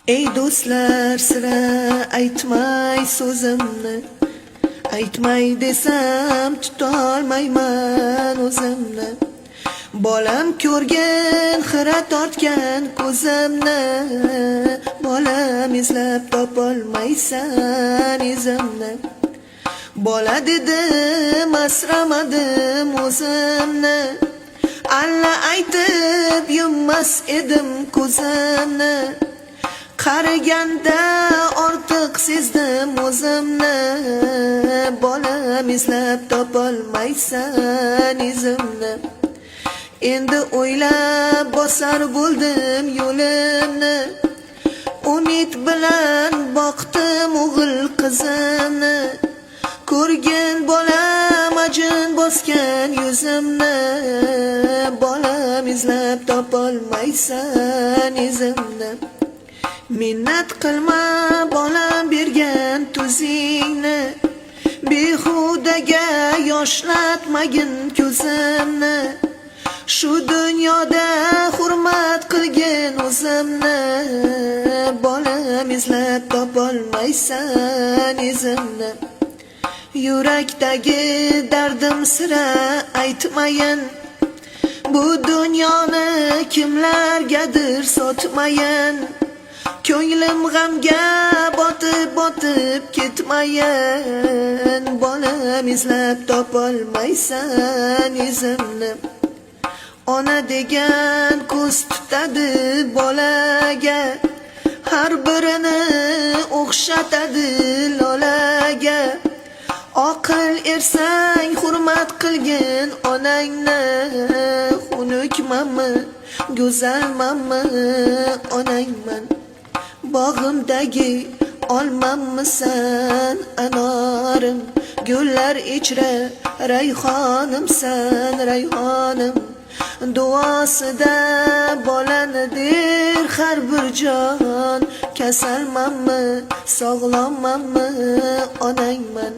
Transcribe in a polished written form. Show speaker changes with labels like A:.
A: Ey do'stlar, sira aytmay so'zimni, aytmay desam tutolmayman o'zimni. Bolam ko'rgan, xira tortgan ko'zimni, bolam izlab topolmaysan izimni. Bola dedim, asramadim o'zimni, alla aytib yummas edim ko'zimni. Qariganda ortiq sezdim o'zimni, bolam izlab topolmaysan izimni. Endi o'ylab bosar bo'ldim yo'limni, umid bilan boqdim o'g'il qizimni. Ko'rgin bolam ajin bosgan yuzimni, bolam izlab topolmaysan izimni. Minnat qilma bolam bergan tuzingni, behudaga yoshlatmagin ko'zimni. Shu dunyoda hurmat qilgin o'zimni, bolam izlab topolmaysan izimni. Yurakdagi dardim sira aytmayin, bu dunyoni kimlargadir sotmayin. Ko'nglim g'amga botib ketmayin, bolam izlab topolmaysan izimni. Ona degan ko'z tutadi bolaga, har birini o'xshatadi lolaga. Oqil ersang hurmat qilgin onangni, xunukmanmi, go'zalmanmi onangman. Bog'imdagi olmammisan anorim, gullar ichra rayhonimsan rayhonim. Duosida bolani der har bir jon, kasalmanmi, sog'lommanmi onangman.